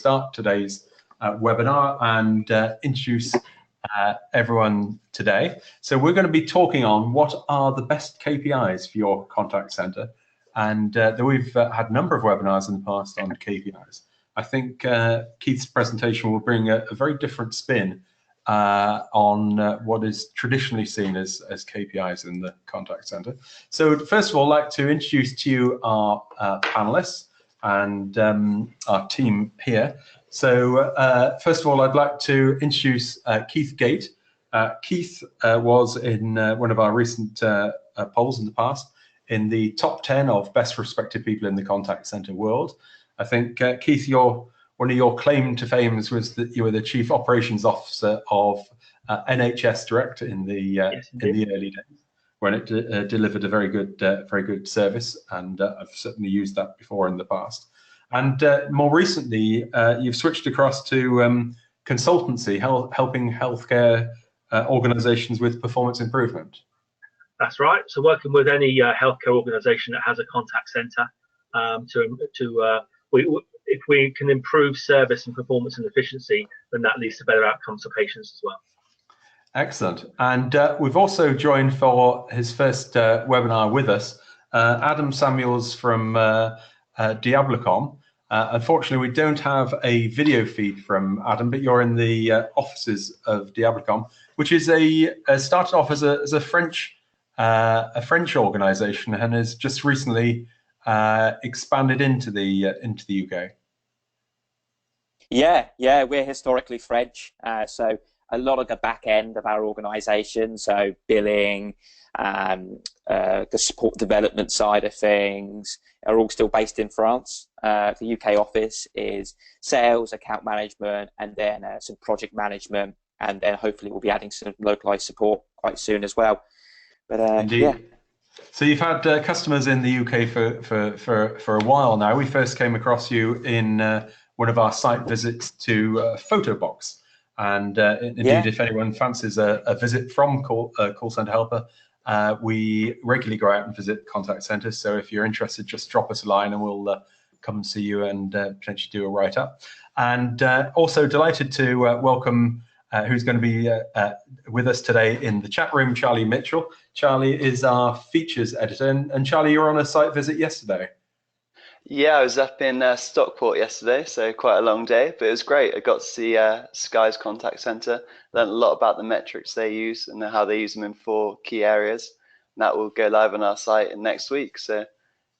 start today's webinar and introduce everyone today. So we're going to be talking on what are the best KPIs for your contact center. And we've had a number of webinars in the past on KPIs. I think Keith's presentation will bring a very different spin on what is traditionally seen as KPIs in the contact center. So first of all, I'd like to introduce to you our panelists and our team here. So first of all, I'd like to introduce Keith Gate. Keith was in one of our recent polls in the past in the top 10 of best respected people in the contact center world. I think, Keith, one of your claim to fame was that you were the Chief Operations Officer of NHS Direct in the early days, when it delivered a very good service, and I've certainly used that before in the past. And more recently, you've switched across to consultancy, helping healthcare organisations with performance improvement. That's right. So working with any healthcare organisation that has a contact centre, if we can improve service and performance and efficiency, then that leads to better outcomes for patients as well. Excellent. And we've also joined for his first webinar with us, Adam Samuels from Diablicom. Unfortunately, we don't have a video feed from Adam, but you're in the offices of Diablicom, which is started off as a French organisation and has just recently expanded into the UK. Yeah, we're historically French, so a lot of the back end of our organisation, so billing, the support development side of things, are all still based in France. The UK office is sales, account management, and then some project management, and then hopefully we'll be adding some localised support quite soon as well. But Indeed. yeah. So you've had customers in the UK for a while now. We first came across you in one of our site visits to Photobox. And indeed, if anyone fancies a visit from Call Center Helper, we regularly go out and visit contact centers. So if you're interested, just drop us a line and we'll come and see you and potentially do a write-up. And also delighted to welcome who's going to be with us today in the chat room, Charlie Mitchell. Charlie is our features editor. And Charlie, you were on a site visit yesterday. Yeah, I was up in Stockport yesterday, so quite a long day, but it was great. I got to see Sky's contact center, learned a lot about the metrics they use and how they use them in 4 key areas. And that will go live on our site next week. So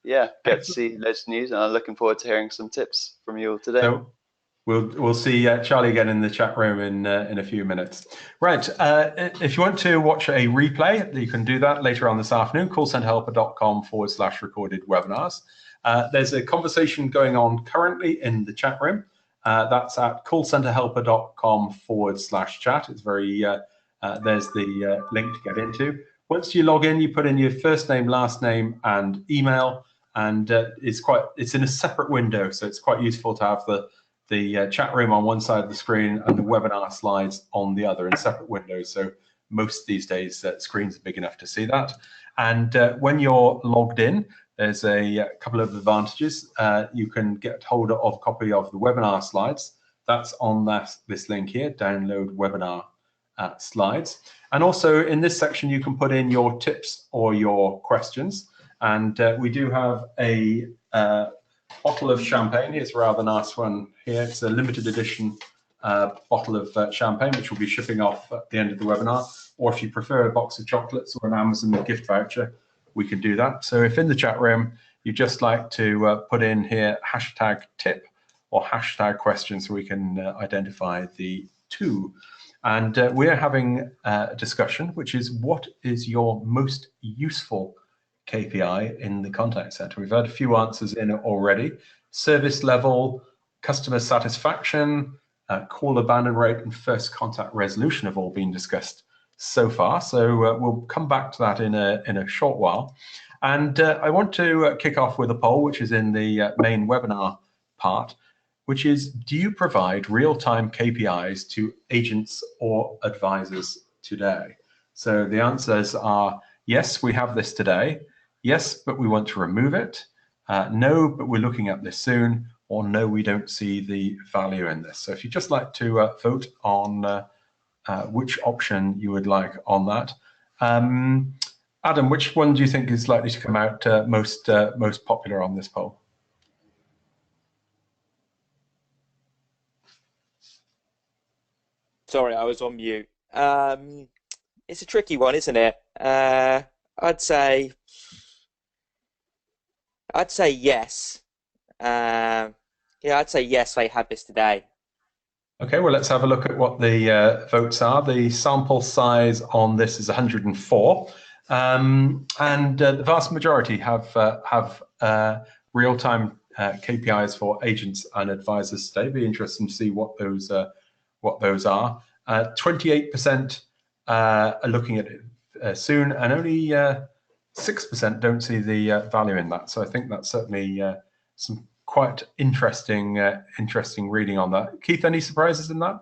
yeah, get to see loads of news, and I'm looking forward to hearing some tips from you all today. So we'll see Charlie again in the chat room in a few minutes. Right, if you want to watch a replay, you can do that later on this afternoon, callcenterhelper.com/recorded webinars. There's a conversation going on currently in the chat room. That's at callcenterhelper.com/chat. It's very, there's the link to get into. Once you log in, you put in your first name, last name, and email, and it's in a separate window, so it's quite useful to have the chat room on one side of the screen and the webinar slides on the other in separate windows. So most these days, screens are big enough to see that. And when you're logged in, there's a couple of advantages. You can get hold of a copy of the webinar slides. That's on this link here, download webinar slides. And also in this section, you can put in your tips or your questions. And we do have a bottle of champagne. It's a rather nice one here. It's a limited edition bottle of champagne, which will be shipping off at the end of the webinar. Or if you prefer a box of chocolates or an Amazon gift voucher, we can do that. So if in the chat room you just like to put in here #tip or #question, so we can identify the two. And we're having a discussion, which is what is your most useful KPI in the contact center? We've had a few answers in it already. Service level, customer satisfaction, call abandon rate, and first contact resolution have all been discussed so far, so we'll come back to that in a short while. And I want to kick off with a poll, which is in the main webinar part, which is, do you provide real-time KPIs to agents or advisors today? So the answers are yes, we have this today. Yes, but we want to remove it. No, but we're looking at this soon. or no, we don't see the value in this. So if you'd just like to vote on which option you would like on that. Adam, which one do you think is likely to come out most popular on this poll? Sorry, I was on mute. It's a tricky one, isn't it? I'd say yes. Yeah, I'd say yes, they had this today. Okay, well, let's have a look at what the votes are. The sample size on this is 104, and the vast majority have real-time KPIs for agents and advisors today. Be interesting to see what those are. 28% are looking at it soon, and only 6% don't see the value in that. So I think that's certainly some quite interesting reading on that. Keith, any surprises in that?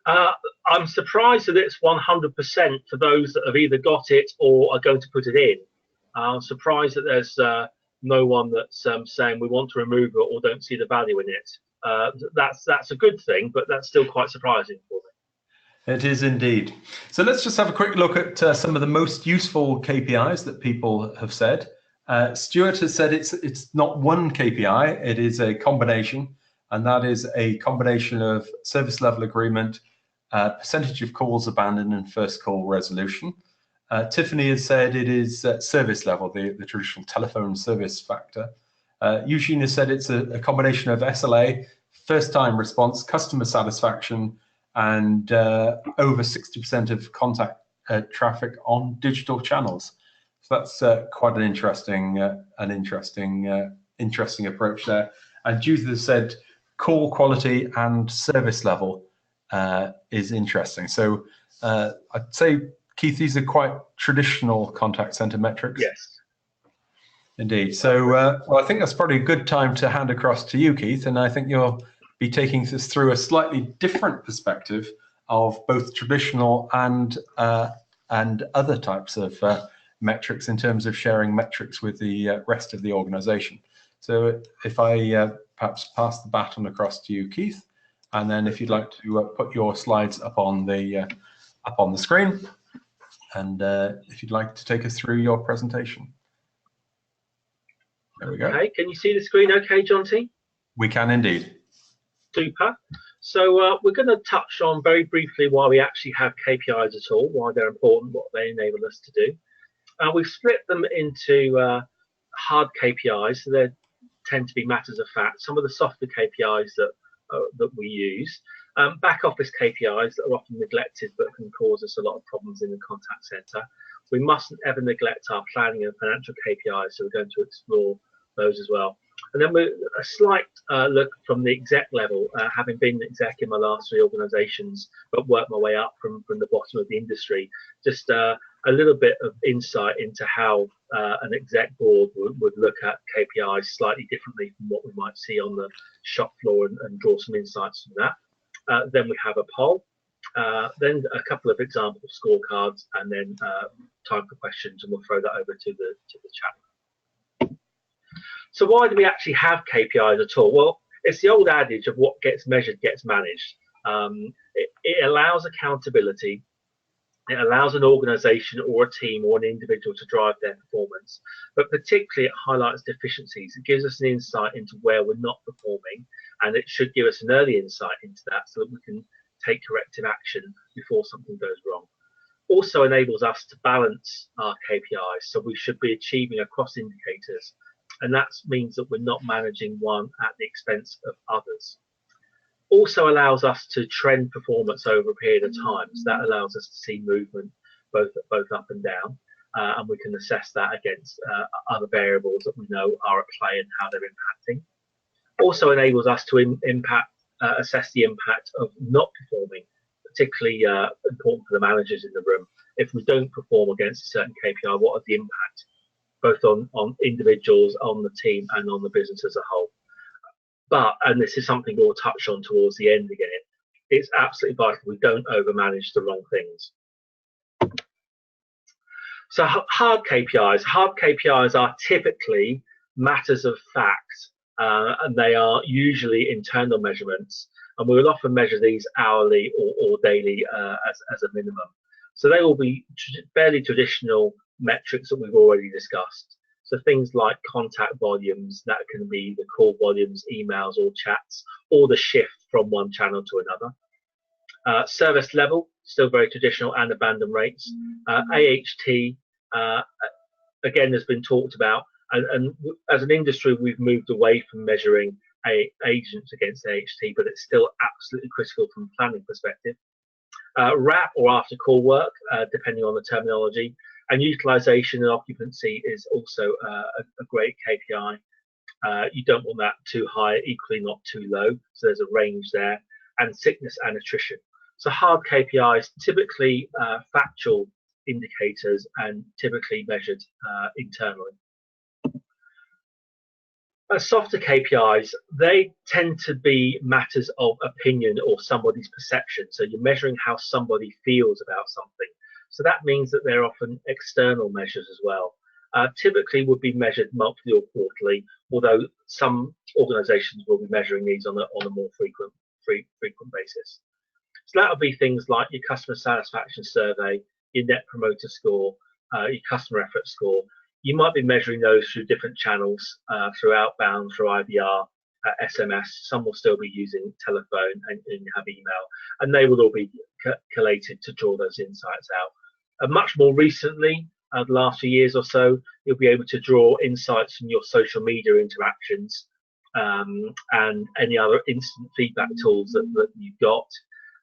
I'm surprised that it's 100% for those that have either got it or are going to put it in. I'm surprised that there's no one that's saying we want to remove it or don't see the value in it. That's a good thing, but that's still quite surprising for me. It is indeed. So let's just have a quick look at some of the most useful KPIs that people have said. Stuart has said it's not one KPI, it is a combination, and that is a combination of service level agreement, percentage of calls abandoned, and first call resolution. Tiffany has said it is service level, the traditional telephone service factor. Eugene has said it's a combination of SLA, first time response, customer satisfaction, and over 60% of contact traffic on digital channels. So that's quite an interesting approach there. And Judith has said call quality and service level is interesting. So I'd say, Keith, these are quite traditional contact center metrics. Yes. Indeed. So well, I think that's probably a good time to hand across to you, Keith, and I think you'll be taking us through a slightly different perspective of both traditional and other types of metrics in terms of sharing metrics with the rest of the organization. So if I perhaps pass the baton across to you, Keith, and then if you'd like to put your slides up on the screen, and if you'd like to take us through your presentation. There we go. Okay, can you see the screen okay, John T? We can indeed. Super. So we're going to touch on very briefly why we actually have KPIs at all, why they're important, what they enable us to do. We've split them into hard KPIs, so they tend to be matters of fact. Some of the softer KPIs that we use. Back office KPIs that are often neglected but can cause us a lot of problems in the contact center. We mustn't ever neglect our planning and financial KPIs, so we're going to explore those as well. And then a slight look from the exec level, having been an exec in my last 3 organizations, but worked my way up from the bottom of the industry. Just a little bit of insight into how an exec board would look at KPIs slightly differently from what we might see on the shop floor and draw some insights from that. Then we have a poll, then a couple of example scorecards, and then time for questions, and we'll throw that over to the chat. So why do we actually have KPIs at all? Well, it's the old adage of what gets measured gets managed. It allows accountability. It allows an organization or a team or an individual to drive their performance, but particularly it highlights deficiencies. It gives us an insight into where we're not performing, and it should give us an early insight into that so that we can take corrective action before something goes wrong. Also enables us to balance our KPIs, so we should be achieving across indicators, and that means that we're not managing one at the expense of others. Also allows us to trend performance over a period of time, so that allows us to see movement both up and down, and we can assess that against other variables that we know are at play and how they're impacting. Also enables us to assess the impact of not performing, particularly important for the managers in the room. If we don't perform against a certain KPI, what are the impact, both on individuals, on the team, and on the business as a whole? But, and this is something we'll touch on towards the end again, it's absolutely vital we don't overmanage the wrong things. So hard KPIs are typically matters of fact and they are usually internal measurements, and we will often measure these hourly or daily as a minimum. So they will be fairly traditional metrics that we've already discussed. So things like contact volumes, that can be the call volumes, emails or chats, or the shift from one channel to another. Service level, still very traditional, and abandon rates. AHT, again, has been talked about, and as an industry, we've moved away from measuring agents against AHT, but it's still absolutely critical from a planning perspective. RAP, or after call work, depending on the terminology, and utilization and occupancy is also a great KPI. You don't want that too high, equally not too low, so there's a range there. And sickness and attrition. So hard KPIs, typically factual indicators and typically measured internally. Softer KPIs, they tend to be matters of opinion or somebody's perception. So you're measuring how somebody feels about something. So that means that they're often external measures as well. Typically would be measured monthly or quarterly, although some organizations will be measuring these on a more frequent basis. So that would be things like your customer satisfaction survey, your net promoter score, your customer effort score. You might be measuring those through different channels, through outbound, through IVR, SMS. Some will still be using telephone, and you have email, and they will all be collated to draw those insights out. Much more recently, the last few years or so, you'll be able to draw insights from your social media interactions and any other instant feedback tools that you've got,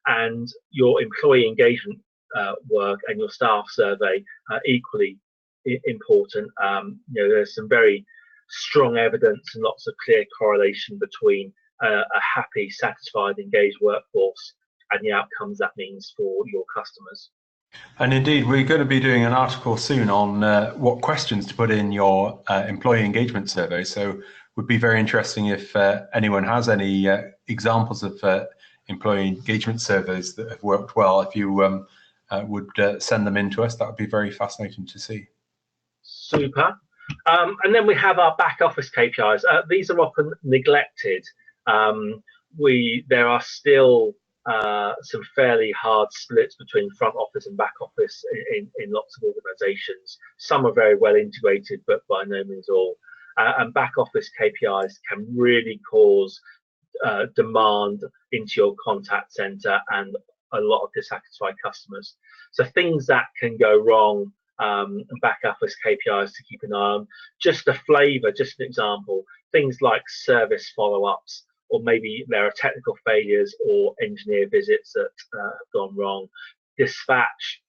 and your employee engagement work and your staff survey equally important. There's some very strong evidence and lots of clear correlation between a happy, satisfied, engaged workforce and the outcomes that means for your customers. And indeed, we're going to be doing an article soon on what questions to put in your employee engagement survey. So would be very interesting if anyone has any examples of employee engagement surveys that have worked well. If you would send them in to us, that would be very fascinating to see. Super. And then we have our back office KPIs. These are often neglected. There are still some fairly hard splits between front office and back office in lots of organizations. Some are very well integrated, but by no means all. And back office KPIs can really cause demand into your contact center and a lot of dissatisfied customers. So things that can go wrong, and back office KPIs to keep an eye on. Just a flavor, just an example, things like service follow-ups, or maybe there are technical failures or engineer visits that have gone wrong, dispatch,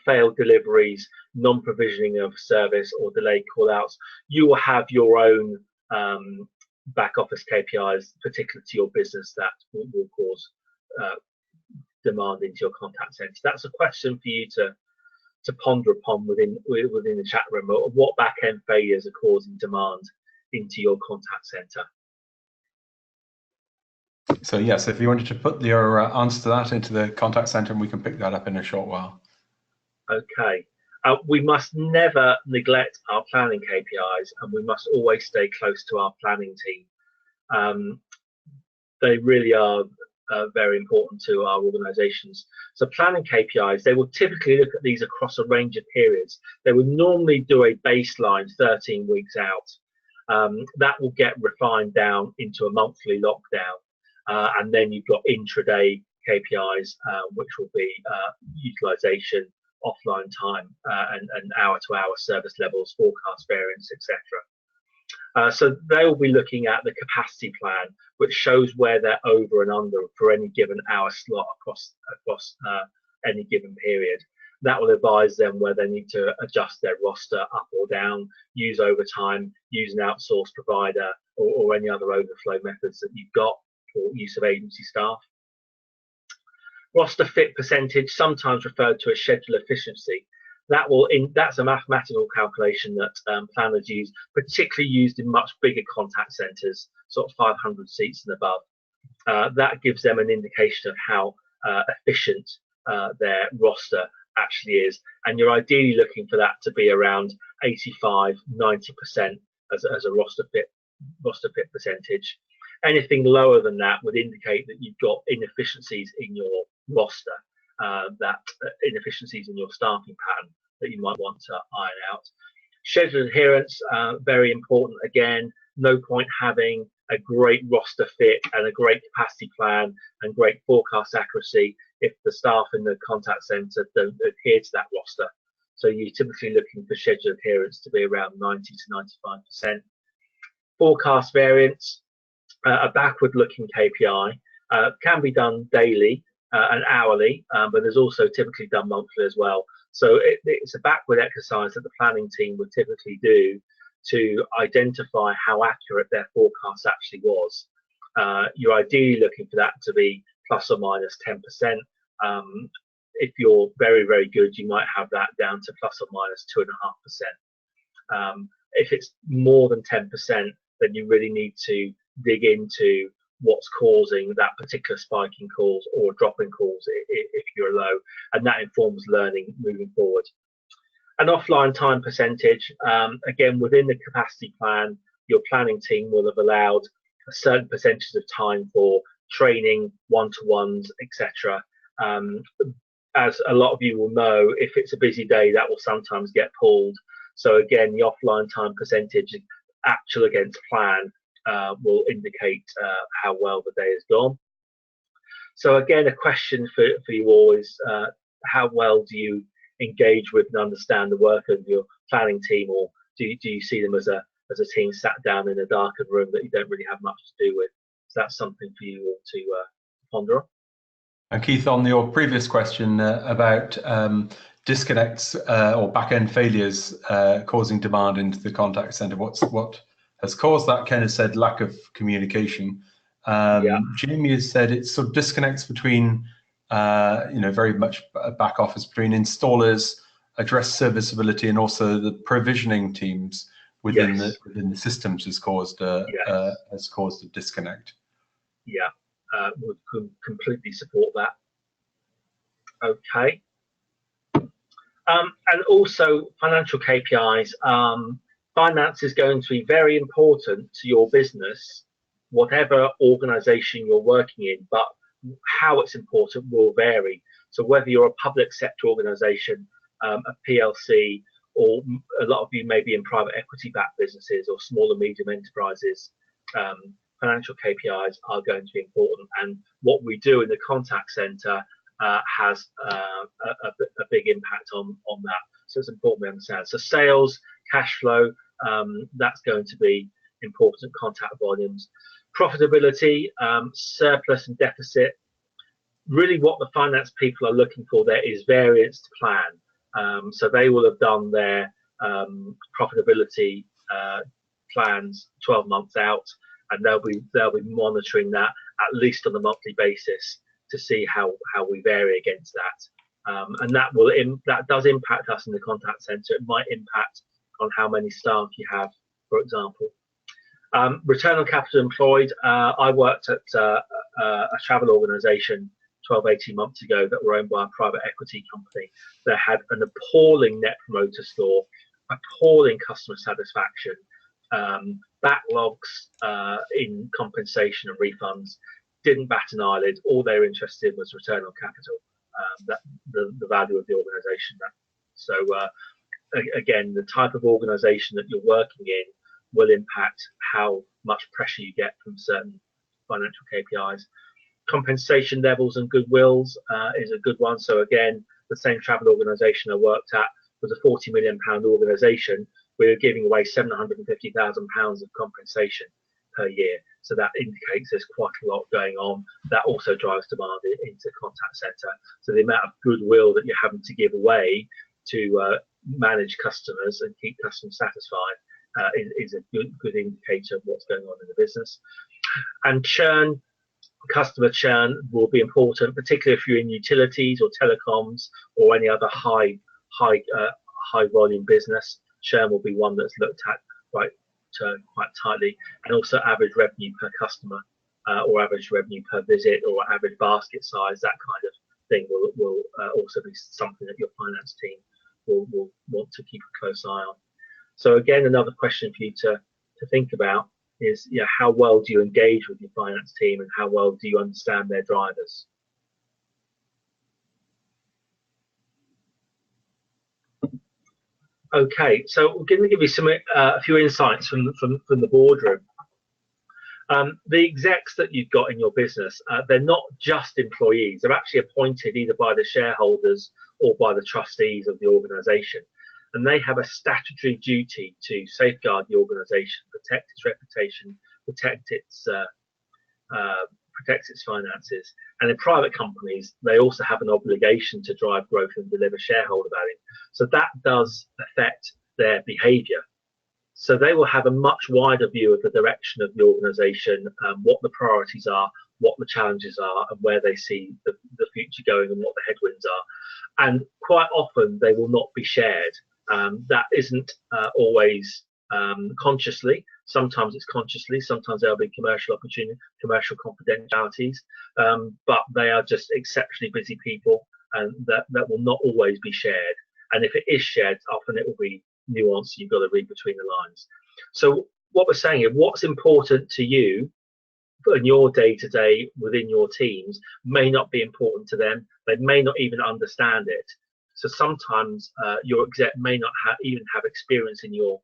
failed deliveries, non-provisioning of service or delayed call-outs. You will have your own back office KPIs particular to your business that will cause demand into your contact center. That's a question for you to ponder upon within the chat room. What back-end failures are causing demand into your contact center? So yes, if you wanted to put your answer to that into the contact center, and we can pick that up in a short while. Okay. We must never neglect our planning KPIs, and we must always stay close to our planning team. They really are very important to our organizations. So planning KPIs, they will typically look at these across a range of periods. They will normally do a baseline 13 weeks out. That will get refined down into a monthly lockdown. And then you've got intraday KPIs, which will be utilization, offline time, and hour-to-hour service levels, forecast variance, etc. So they will be looking at the capacity plan, which shows where they're over and under for any given hour slot across any given period. That will advise them where they need to adjust their roster up or down, use overtime, use an outsourced provider, or any other overflow methods that you've got, or use of agency staff. Roster fit percentage, sometimes referred to as schedule efficiency. That's a mathematical calculation that planners use, particularly used in much bigger contact centres, sort of 500 seats and above. That gives them an indication of how efficient their roster actually is, and you're ideally looking for that to be around 85–90% as a roster fit roster fit percentage. Anything lower than that would indicate that you've got inefficiencies in your roster, inefficiencies in your staffing pattern that you might want to iron out. Schedule adherence, very important. Again, no point having a great roster fit and a great capacity plan and great forecast accuracy if the staff in the contact centre don't adhere to that roster. So you're typically looking for schedule adherence to be around 90 to 95%. Forecast variance, a backward-looking KPI, can be done daily and hourly, but there's also typically done monthly as well. So it's a backward exercise that the planning team would typically do to identify how accurate their forecast actually was. You're ideally looking for that to be plus or minus 10%. If you're very, very good, you might have that down to plus or minus 2.5%. If it's more than 10%, then you really need to dig into what's causing that particular spike in calls or drop in calls if you're low, and that informs learning moving forward. An offline time percentage, again, within the capacity plan, your planning team will have allowed a certain percentage of time for training, one-to-ones, etc. As a lot of you will know, if it's a busy day, that will sometimes get pulled. So again, the offline time percentage, actual against plan, will indicate how well the day has gone. So again, a question for you all is, how well do you engage with and understand the work of your planning team, or do you see them as a team sat down in a darkened room that you don't really have much to do with? So that's something for you all to ponder on. And Keith, on your previous question about disconnects or back-end failures causing demand into the contact center, what has caused that? Ken has said lack of communication. Jamie has said it's sort of disconnects between, very much back office between installers, address serviceability, and also the provisioning teams within the systems has caused a disconnect. Yeah, would completely support that. Okay. And also financial KPIs. Finance is going to be very important to your business, whatever organization you're working in, but how it's important will vary. So whether you're a public sector organization, a PLC, or a lot of you may be in private equity-backed businesses or small and medium enterprises, financial KPIs are going to be important. And what we do in the contact center has a big impact on that. So it's important we understand. So sales, cash flow, that's going to be important. Contact volumes, profitability, surplus and deficit. Really what the finance people are looking for there is variance to plan. So they will have done their profitability plans 12 months out, and they'll be monitoring that at least on a monthly basis to see how we vary against that. And that does impact us in the contact center. It might impact on how many staff you have, for example. Return on capital employed. I worked at a travel organization 12-18 months ago that were owned by a private equity company that had an appalling net promoter score, appalling customer satisfaction, backlogs in compensation and refunds, didn't bat an eyelid. All they were interested in was return on capital, the value of the organization. So again, the type of organization that you're working in will impact how much pressure you get from certain financial KPIs. Compensation levels and goodwills is a good one. So again, the same travel organisation I worked at was a £40 million organisation. We were giving away £750,000 of compensation per year. So that indicates there's quite a lot going on. That also drives demand into the contact centre. So the amount of goodwill that you're having to give away to manage customers and keep customers satisfied is a good indicator of what's going on in the business. And churn, customer churn will be important, particularly if you're in utilities or telecoms or any other high volume business. Churn will be one that's looked at quite tightly, and also average revenue per customer or average revenue per visit or average basket size. That kind of thing will also be something that your finance team will want to keep a close eye on. So again, another question for you to think about is how well do you engage with your finance team and how well do you understand their drivers. Okay, so we're going to give you a few insights from the boardroom. The execs that you've got in your business, they're not just employees. They're actually appointed either by the shareholders or by the trustees of the organisation. And they have a statutory duty to safeguard the organisation, protect its reputation, protect its finances. And in private companies, they also have an obligation to drive growth and deliver shareholder value. So that does affect their behaviour. So they will have a much wider view of the direction of the organisation, what the priorities are, what the challenges are, and where they see the future going and what the headwinds are. And quite often they will not be shared. That isn't always consciously. Sometimes it's consciously. Sometimes there'll be commercial opportunity, commercial confidentialities, but they are just exceptionally busy people, and that will not always be shared. And if it is shared, often it will be nuance. You've got to read between the lines. So what we're saying is, what's important to you in your day-to-day within your teams may not be important to them. They may not even understand it. So sometimes your exec may not even have experience in your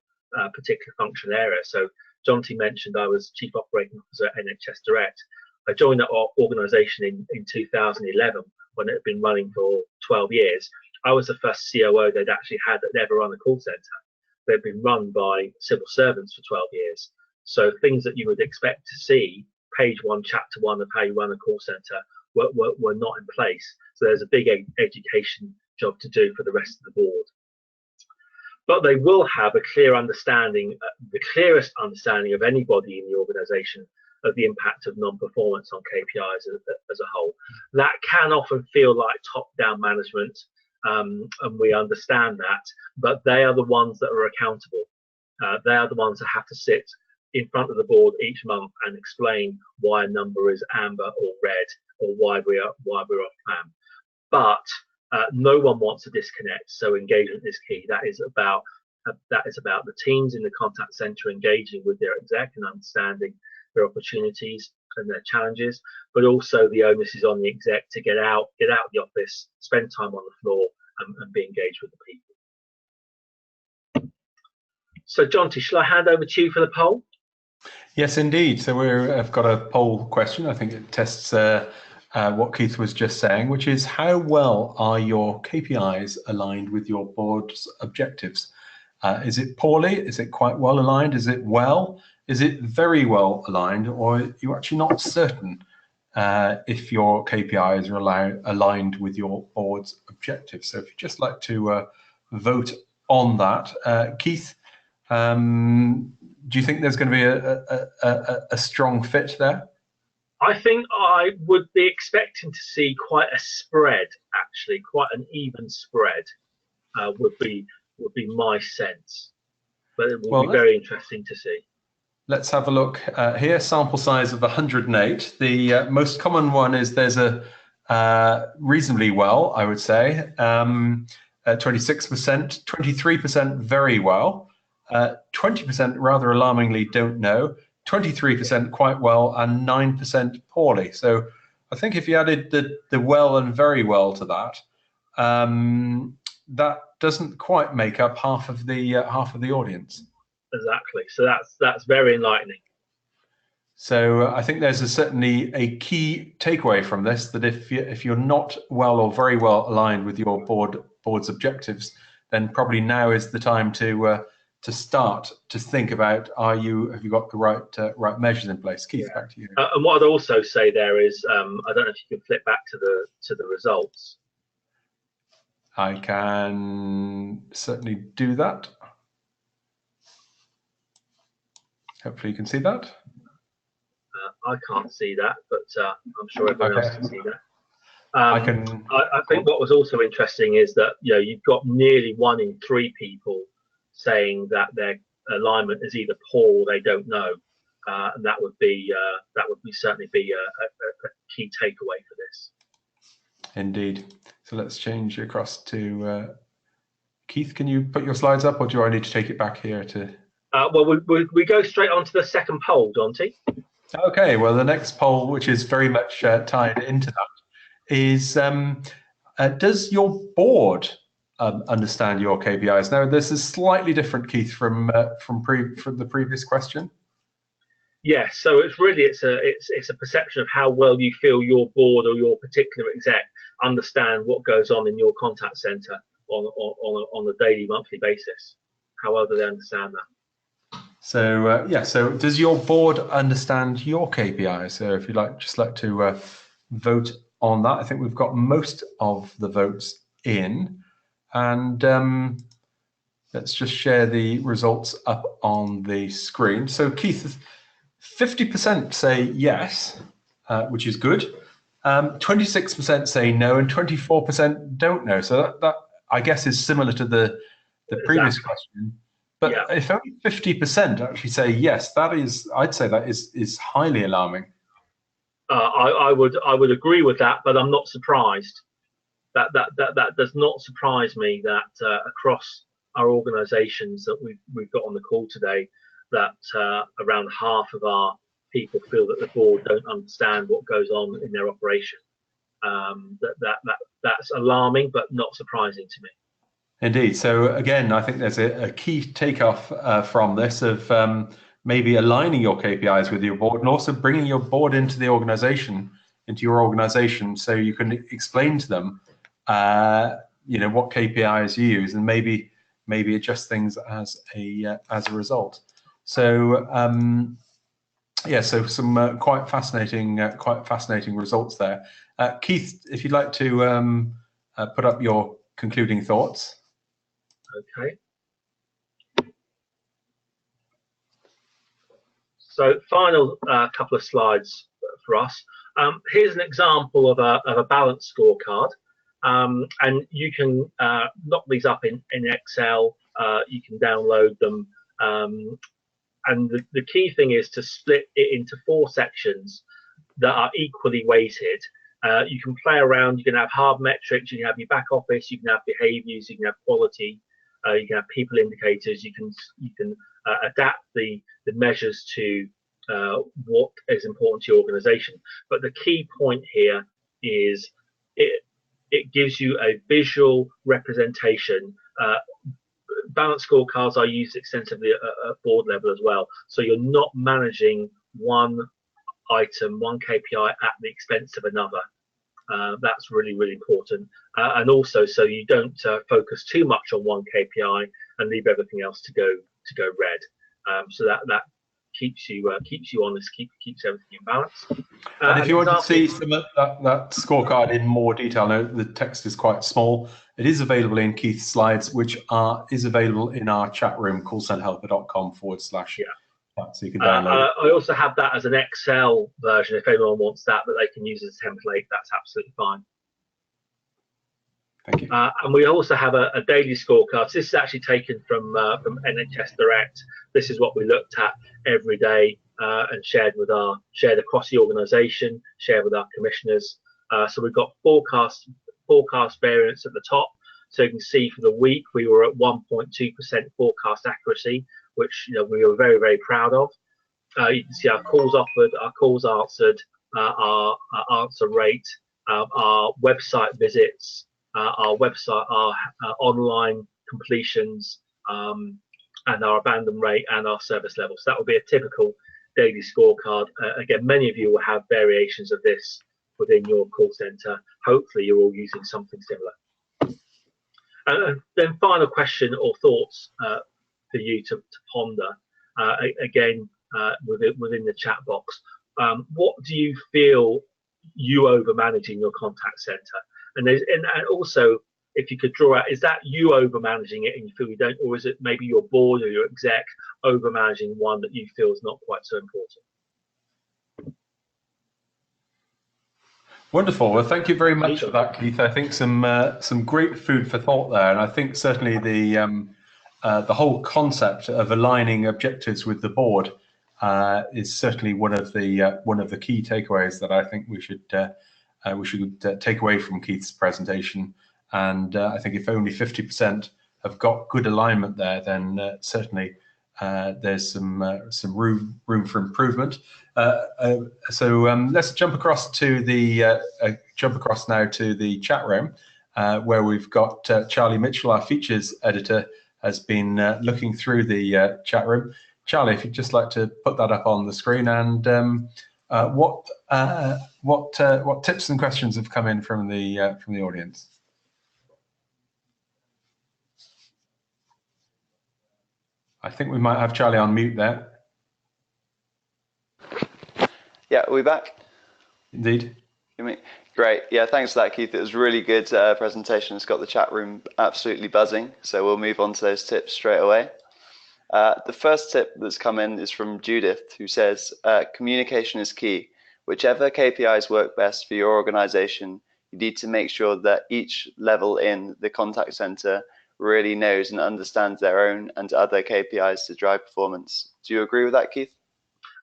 particular functional area. So Jonty mentioned I was Chief Operating Officer at NHS Direct. I joined that organisation in 2011 when it had been running for 12 years. I was the first COO they'd actually had that ever run a call centre. They'd been run by civil servants for 12 years. So things that you would expect to see, page 1, chapter 1 of how you run a call centre, were not in place. So there's a big education job to do for the rest of the board. But they will have a clear understanding, the clearest understanding of anybody in the organisation of the impact of non-performance on KPIs as a whole. That can often feel like top-down management, and we understand that, but they are the ones that are accountable. They are the ones that have to sit in front of the board each month and explain why a number is amber or red, or why we're off plan. But no one wants to disconnect, so engagement is key. That is about the teams in the contact centre engaging with their exec and understanding their opportunities and their challenges, but also the onus is on the exec to get out of the office, spend time on the floor, and be engaged with the people. So Jonty, shall I hand over to you for the poll? Yes, indeed. So I've got a poll question. I think it tests what Keith was just saying, which is, how well are your KPIs aligned with your board's objectives? Is it poorly? Is it quite well aligned? Is it well? Is it very well aligned? Or are you actually not certain if your KPIs are aligned with your board's objectives? So if you'd just like to vote on that. Keith, do you think there's going to be a strong fit there? I think I would be expecting to see quite a spread, actually, quite an even spread would be my sense. But it will be very interesting to see. Let's have a look here. Sample size of 108. The most common one is there's a reasonably well, I would say, 26%, 23% very well, 20% rather alarmingly don't know, 23% quite well, and 9% poorly. So I think if you added the well and very well to that, that doesn't quite make up half of the audience. Exactly. So that's very enlightening. So I think there's certainly a key takeaway from this, that if you're not well or very well aligned with your board's objectives, then probably now is the time to start to think about, have you got the right measures in place? Keith, back to you. And what I'd also say there is, I don't know if you can flip back to the results. I can certainly do that. Hopefully you can see that. I can't see that, but I'm sure everyone else can see that. I can. I think what was also interesting is that you've got nearly 1 in 3 people saying that their alignment is either poor or they don't know, and that would certainly be a key takeaway for this. Indeed. So let's change across to Keith. Can you put your slides up, or do I need to take it back here to? Well, we go straight on to the second poll, Dante. Okay, well, the next poll, which is very much tied into that, is does your board understand your KPIs? Now, this is slightly different, Keith, from the previous question. Yes, so it's a perception of how well you feel your board or your particular exec understand what goes on in your contact center on a daily, monthly basis. How well do they understand that? So yeah, so does your board understand your KPIs? So if you'd like to vote on that, I think we've got most of the votes in, and let's just share the results up on the screen. So Keith, 50% say yes, which is good. 26% say no, and 24% don't know. So that I guess is similar to the previous question. But yeah, if only 50% actually say yes, I'd say that is highly alarming. I would agree with that, but I'm not surprised. That does not surprise me that across our organisations that we've got on the call today, that around half of our people feel that the board don't understand what goes on in their operation. That's alarming, but not surprising to me. Indeed. So again, I think there's a key takeoff from this of maybe aligning your KPIs with your board, and also bringing your board into your organization, so you can explain to them, what KPIs you use, and maybe adjust things as a result. So yeah, so some quite fascinating results there. Keith, if you'd like to put up your concluding thoughts. Okay. So final couple of slides for us. Here's an example of a balance scorecard, and you can knock these up in Excel. You can download them, and the key thing is to split it into 4 sections that are equally weighted. You can play around. You can have hard metrics. You can have your back office. You can have behaviours. You can have quality. You can have people indicators. You can adapt the measures to what is important to your organisation. But the key point here is it gives you a visual representation. Balance scorecards are used extensively at board level as well. So you're not managing one item, one KPI at the expense of another. That's really, really important, and also so you don't focus too much on one KPI and leave everything else to go red. So that keeps you honest, keeps everything in balance. And if you want to see some of that scorecard in more detail, I know the text is quite small. It is available in Keith's slides, which is available in our chat room, callcenterhelper.com/. So you can download it. I also have that as an Excel version if anyone wants that they can use as a template. That's absolutely fine. Thank you. And we also have a daily scorecard. So this is actually taken from NHS Direct. This is what we looked at every day and shared across the organisation, shared with our commissioners. So we've got forecast variance at the top. So you can see for the week we were at 1.2% forecast accuracy, which we were very, very proud of. You can see our calls offered, our calls answered, our answer rate, our website visits, our online completions, and our abandon rate and our service levels. So that would be a typical daily scorecard. Again, many of you will have variations of this within your call centre. Hopefully you're all using something similar. Then final question or thoughts for you to ponder, again, within the chat box. What do you feel you over managing your contact centre? And also, if you could draw out, is that you over managing it and you feel you don't, or is it maybe your board or your exec over managing one that you feel is not quite so important? Wonderful. Well, thank you very much for that, Keith. I think some great food for thought there, and I think certainly the whole concept of aligning objectives with the board is certainly one of the key takeaways that I think we should take away from Keith's presentation. And I think if only 50% have got good alignment there, then certainly there's some room for improvement. So let's jump across now to the chat room, where we've got Charlie Mitchell, our features editor, has been looking through the chat room. Charlie, if you'd just like to put that up on the screen, and what tips and questions have come in from the audience? I think we might have Charlie on mute there. Yeah, are we back? Indeed. Great. Yeah, thanks for that, Keith. It was a really good presentation. It's got the chat room absolutely buzzing. So we'll move on to those tips straight away. The first tip that's come in is from Judith, who says, communication is key. Whichever KPIs work best for your organization, you need to make sure that each level in the contact center really knows and understands their own and other KPIs to drive performance. Do you agree with that, Keith?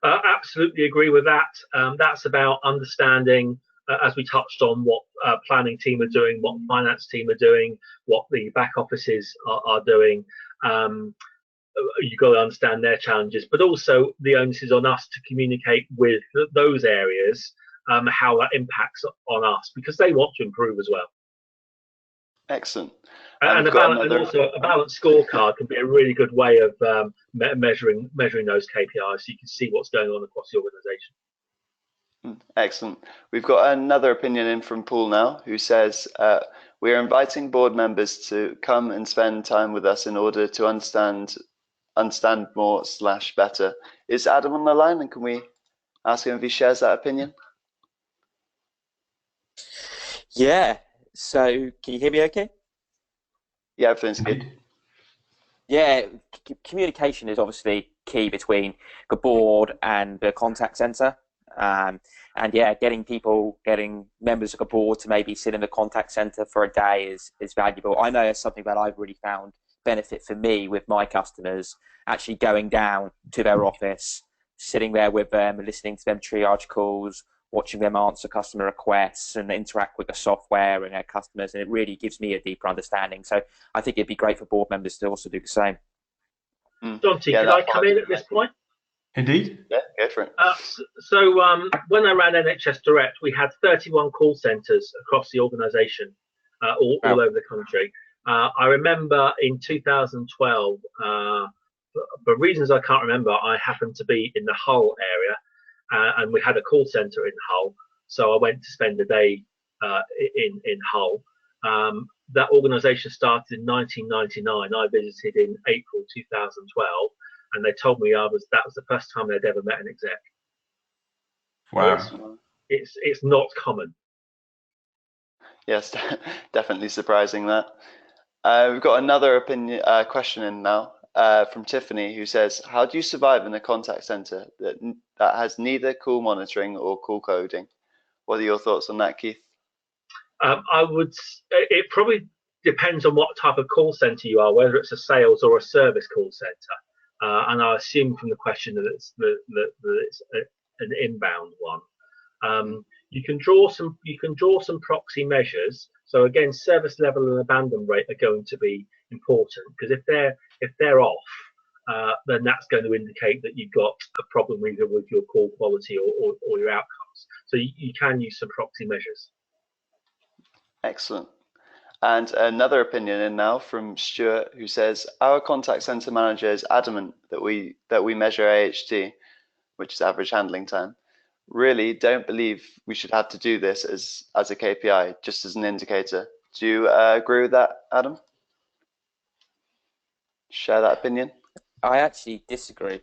Absolutely agree with that. That's about understanding, as we touched on, what planning team are doing, what finance team are doing, what the back offices are doing. You've got to understand their challenges, but also the onus is on us to communicate with those areas, how that impacts on us, because they want to improve as well. Excellent. And also a balanced scorecard can be a really good way of measuring those KPIs, so you can see what's going on across the organisation. Excellent. We've got another opinion in from Paul now, who says, we are inviting board members to come and spend time with us in order to understand more / better. Is Adam on the line, and can we ask him if he shares that opinion? Yeah. So can you hear me okay? Yeah, everything's good. Yeah, communication is obviously key between the board and the contact center. And yeah, getting members of the board to maybe sit in the contact center for a day is valuable. I know it's something that I've really found benefit for me with my customers, actually going down to their office, sitting there with them, listening to them triage calls, watching them answer customer requests and interact with the software and their customers, and it really gives me a deeper understanding. So I think it'd be great for board members to also do the same. Dante, can I come in at this point? Indeed. Yeah, go for it. So when I ran NHS Direct, we had 31 call centres across the organisation, all over the country. I remember in 2012, for reasons I can't remember, I happened to be in the Hull area, and we had a call centre in Hull. So I went to spend a day in Hull. That organisation started in 1999. I visited in April 2012, and they told me that was the first time they'd ever met an exec. Wow. It's not common. Yes, definitely surprising that. We've got another question in now from Tiffany, who says, how do you survive in a contact center that has neither call monitoring or call coding? What are your thoughts on that, Keith? It probably depends on what type of call center you are, whether it's a sales or a service call center. And I assume from the question that it's an inbound one. You can draw some proxy measures. So again, service level and abandon rate are going to be important, because if they're off, then that's going to indicate that you've got a problem either with your call quality or your outcomes. So you can use some proxy measures. Excellent. And another opinion in now from Stuart, who says, our contact center manager is adamant that we measure AHT, which is average handling time. Really don't believe we should have to do this as a KPI, just as an indicator. Do you agree with that, Adam? Share that opinion? I actually disagree.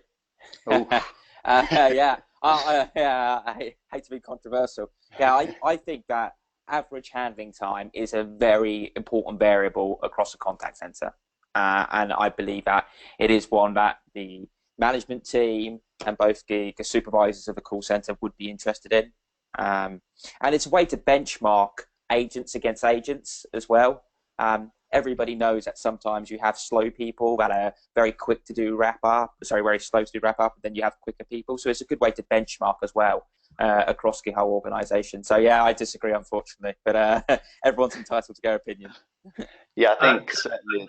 Yeah, I hate to be controversial. Yeah, I think that average handling time is a very important variable across a contact center. And I believe that it is one that the management team and both the supervisors of the call center would be interested in. And it's a way to benchmark agents against agents as well. Everybody knows that sometimes you have slow people that are very slow to do wrap up, and then you have quicker people. So it's a good way to benchmark as well across the whole organisation. So yeah, I disagree, unfortunately, but everyone's entitled to their opinion. Yeah, I think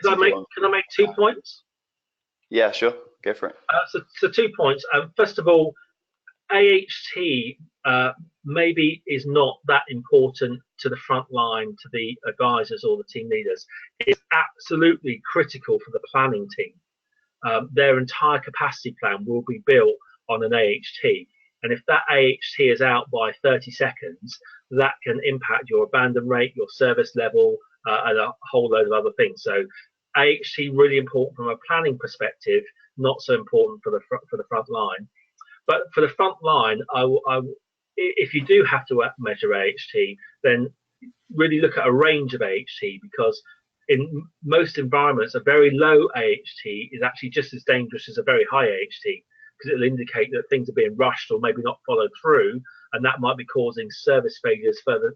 can I make 2 points? Yeah, sure. Go for it. So 2 points. First of all, AHT maybe is not that important to the front line, to the advisors or the team leaders. It's absolutely critical for the planning team. Their entire capacity plan will be built on an AHT. And if that AHT is out by 30 seconds, that can impact your abandon rate, your service level, and a whole load of other things. So AHT really important from a planning perspective, not so important for the front line. But for the front line, if you do have to measure AHT, then really look at a range of AHT, because in most environments, a very low AHT is actually just as dangerous as a very high AHT, because it'll indicate that things are being rushed or maybe not followed through, and that might be causing service failures further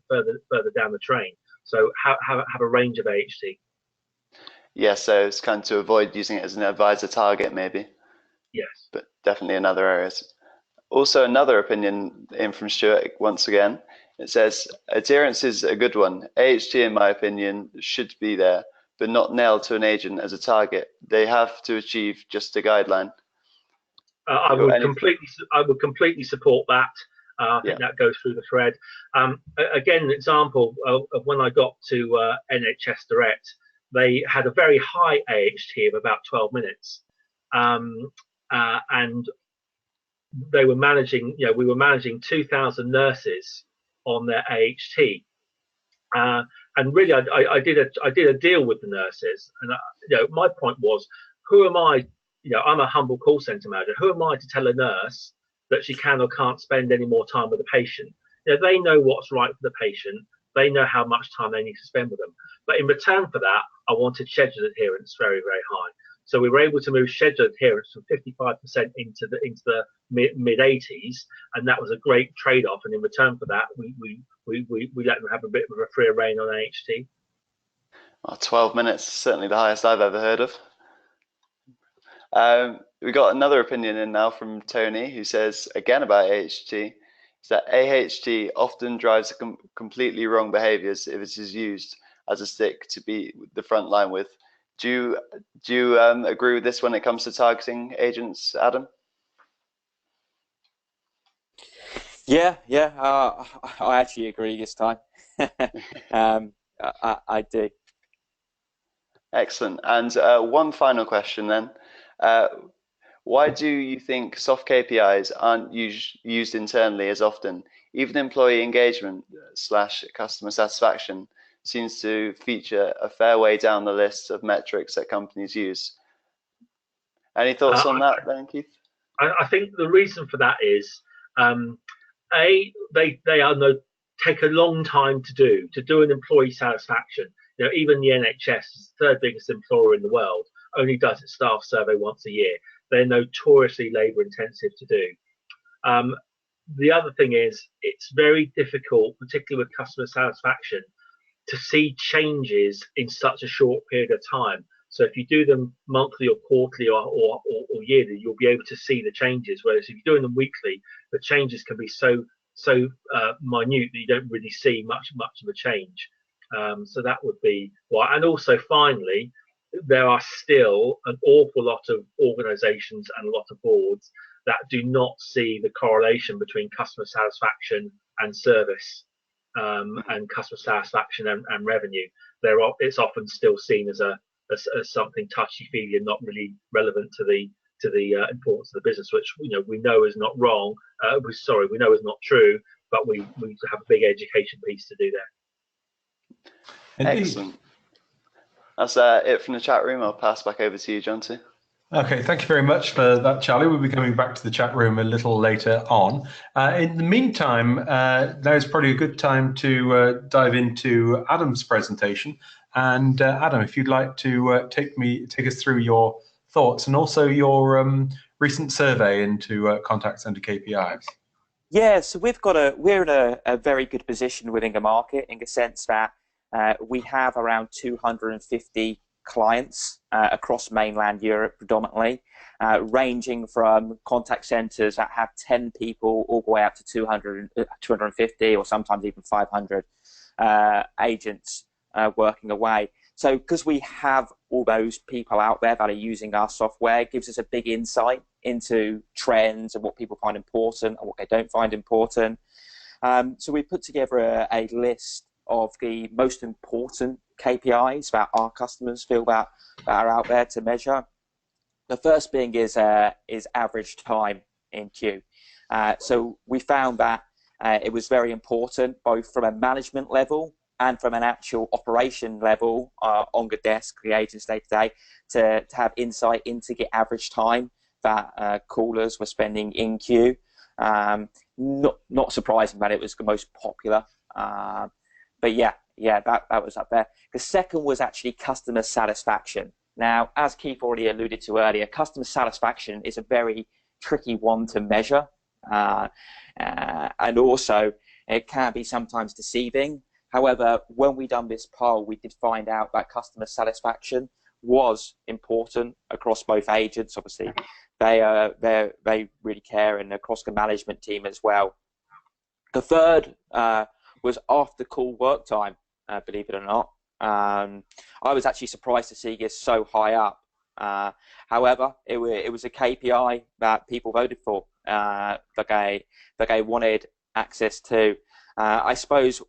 down the train. So have a range of AHT. Yeah, so it's kind of to avoid using it as an advisor target, maybe. Yes. But definitely in other areas. Also, another opinion in from Stuart, once again. It says, adherence is a good one. AHT, in my opinion, should be there, but not nailed to an agent as a target. They have to achieve just a guideline. I would completely support that. I think that goes through the thread. Again, an example of when I got to NHS Direct, they had a very high AHT of about 12 minutes. And they were managing, we were managing 2,000 nurses on their AHT. And really, I did a deal with the nurses. And, my point was, who am I? I'm a humble call center manager. Who am I to tell a nurse that she can or can't spend any more time with the patient? They know what's right for the patient. They know how much time they need to spend with them. But in return for that, I wanted schedule adherence very, very high. So we were able to move schedule adherence from 55% into the mid 80s, and that was a great trade-off. And in return for that, we let them have a bit of a freer rein on AHT. Oh, 12 minutes, certainly the highest I've ever heard of. We got another opinion in now from Tony, who says again about AHT, is that AHT often drives completely wrong behaviors if it is used as a stick to beat the front line with. Do you agree with this when it comes to targeting agents, Adam? Yeah. I actually agree this time. I do. Excellent. And one final question then. Why do you think soft KPIs aren't used internally as often? Even employee engagement / customer satisfaction seems to feature a fair way down the list of metrics that companies use. Any thoughts on that then, Keith? I think the reason for that is, they take a long time to do an employee satisfaction. Even the NHS, the third biggest employer in the world, only does its staff survey once a year. They're notoriously labour intensive to do. The other thing is, it's very difficult, particularly with customer satisfaction, to see changes in such a short period of time. So if you do them monthly or quarterly or yearly, you'll be able to see the changes. Whereas if you're doing them weekly, the changes can be so minute that you don't really see much of a change. So that would be why. And also, finally, there are still an awful lot of organisations and a lot of boards that do not see the correlation between customer satisfaction and service, and customer satisfaction and revenue. It's often still seen as something touchy-feely and not really relevant to the importance of the business, which we know is not wrong. We know is not true, but we have a big education piece to do there. Indeed. Excellent. That's it from the chat room. I'll pass back over to you, Jonty. Okay, thank you very much for that, Charlie. We'll be coming back to the chat room a little later on. In the meantime, now is probably a good time to dive into Adam's presentation. And Adam, if you'd like to take us through your thoughts and also your recent survey into contact center KPIs. Yeah, so we're in a very good position within the market in the sense that we have around 250 clients across mainland Europe predominantly, ranging from contact centers that have 10 people all the way up to 250 or sometimes even 500 agents working away. So because we have all those people out there that are using our software. It gives us a big insight into trends and what people find important and what they don't find important. So we put together a list of the most important KPIs that our customers feel that are out there to measure. The first being is average time in queue. So we found that it was very important, both from a management level and from an actual operation level on the desk, the agents day to day, to have insight into the average time that callers were spending in queue. Not surprising that it was the most popular, but yeah, that was up there. The second was actually customer satisfaction. Now, as Keith already alluded to earlier, customer satisfaction is a very tricky one to measure, and also it can be sometimes deceiving. However, when we done this poll, we did find out that customer satisfaction was important across both agents. Obviously, they really care, and across the management team as well. The third was after call work time, believe it or not. I was actually surprised to see this so high up. However, it was a KPI that people voted for, that they wanted access to. I suppose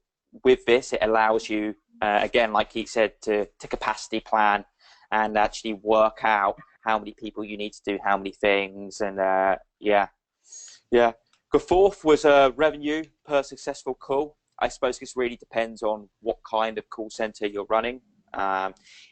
with this, it allows you, again, like Keith said, to capacity plan and actually work out how many people you need to do how many things. And yeah. The fourth was revenue per successful call. I suppose this really depends on what kind of call center you're running.